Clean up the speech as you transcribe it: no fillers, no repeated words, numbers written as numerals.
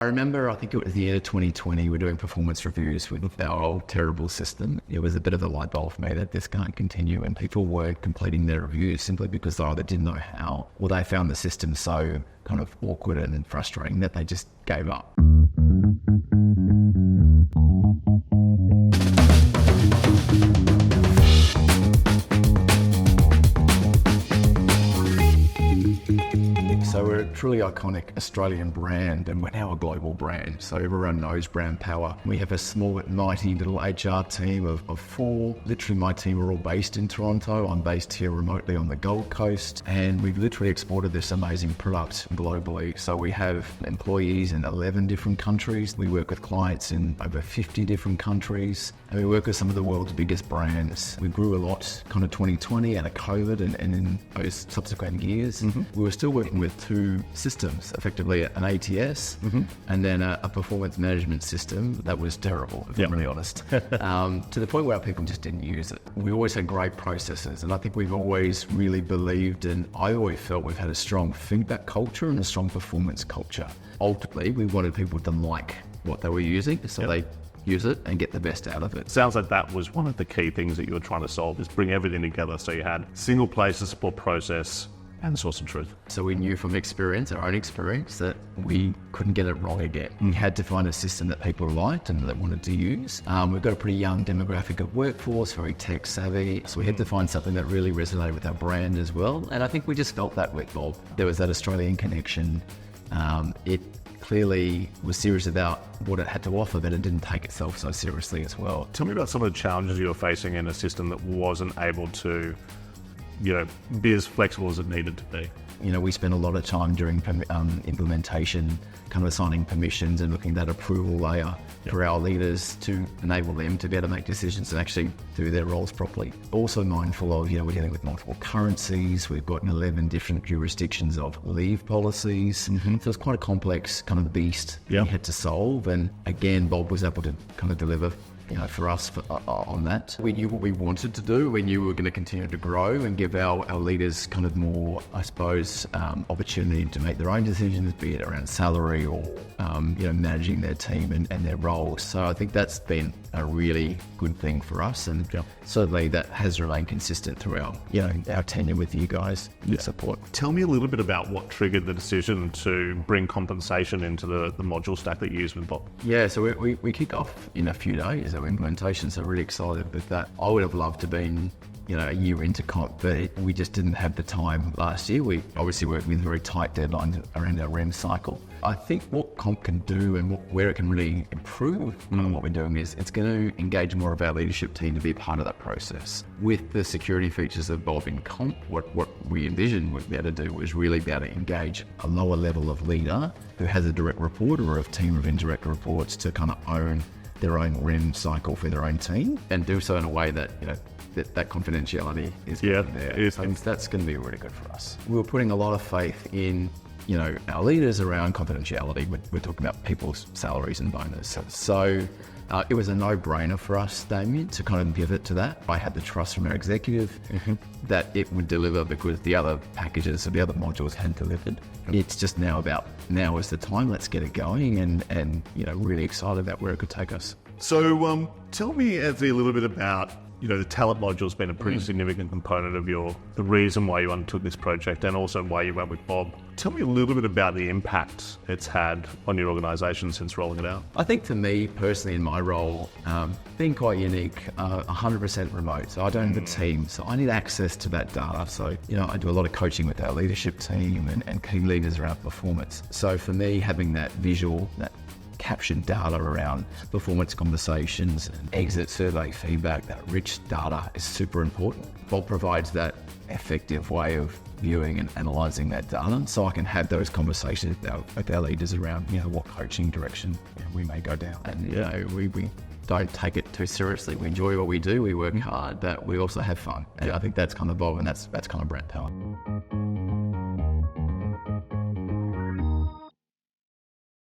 I remember, I think it was the year 2020, we're doing performance reviews with our old terrible system. It was a bit of a light bulb for me that this can't continue, and people weren't completing their reviews simply because they either didn't know how, or they found the system so kind of awkward and frustrating that they just gave up. So we're a truly iconic Australian brand, and we're now a global brand. So everyone knows brand power. We have a small, mighty little HR team of 4. Literally, my team are all based in Toronto. I'm based here remotely on the Gold Coast, and we've literally exported this amazing product globally. So we have employees in 11 different countries. We work with clients in over 50 different countries, and we work with some of the world's biggest brands. We grew a lot kind of 2020 out of COVID and in those subsequent years. We were still working with 2 systems, effectively an ATS and then a performance management system that was terrible, if I'm really honest, to the point where people just didn't use it. We always had great processes, and I think we've always really believed, and I always felt we've had a strong feedback culture and a strong performance culture. Ultimately, we wanted people to like what they were using, so they use it and get the best out of it. Sounds like that was one of the key things that you were trying to solve, is bring everything together so you had single place to support process and source of truth. So we knew from experience, our own experience, that we couldn't get it wrong again. We had to find a system that people liked and that wanted to use. We've got a pretty young demographic of workforce, very tech savvy. So we had to find something that really resonated with our brand as well. And I think we just felt that with Bob. There was that Australian connection. It clearly was serious about what it had to offer, but it didn't take itself so seriously as well. Tell me about some of the challenges you were facing in a system that wasn't able to be as flexible as it needed to be. We spent a lot of time during implementation, kind of assigning permissions and looking at that approval layer for our leaders to enable them to be able to make decisions and actually do their roles properly. Also mindful of, we're dealing with multiple currencies. We've got 11 different jurisdictions of leave policies. So it's quite a complex kind of beast we had to solve. And again, Bob was able to kind of deliver for us on that. We knew what we wanted to do. We knew we were going to continue to grow and give our leaders kind of more, I suppose, opportunity to make their own decisions, be it around salary or, managing their team and their roles. So I think that's been a really good thing for us. And certainly that has remained consistent throughout, our tenure with you guys, your support. Tell me a little bit about what triggered the decision to bring compensation into the module stack that you use with Bob. Yeah, so we kick off in a few days of implementation, so really excited with that. I would have loved to have been a year into comp, but we just didn't have the time last year. We obviously worked with very tight deadlines around our REM cycle. I think what comp can do and where it can really improve on what we're doing is it's going to engage more of our leadership team to be part of that process. With the security features of Bob in comp, what we envisioned we'd be able to do was really be able to engage a lower level of leader who has a direct report or a team of indirect reports to kind of own their own REM cycle for their own team and do so in a way that, that confidentiality is there. So that's going to be really good for us. We were putting a lot of faith in, our leaders around confidentiality. We're talking about people's salaries and bonuses. So it was a no-brainer for us, Damien, to kind of pivot to that. I had the trust from our executive that it would deliver because the other packages or the other modules had delivered. It's just now is the time. Let's get it going and really excited about where it could take us. So tell me, Anthony, a little bit about the talent module's been a pretty significant component of the reason why you undertook this project and also why you went with Bob. Tell me a little bit about the impact it's had on your organisation since rolling it out. I think for me personally in my role, being quite unique, 100% remote. So I don't have a team, so I need access to that data. So, I do a lot of coaching with our leadership team and key leaders around performance. So for me, having that visual, that captured data around performance conversations and exit survey feedback, that rich data is super important. Bob provides that effective way of viewing and analysing that data, so I can have those conversations with our leaders around, what coaching direction we may go down. And we don't take it too seriously. We enjoy what we do, we work hard, but we also have fun. And I think that's kind of Bob, and that's kind of brand power.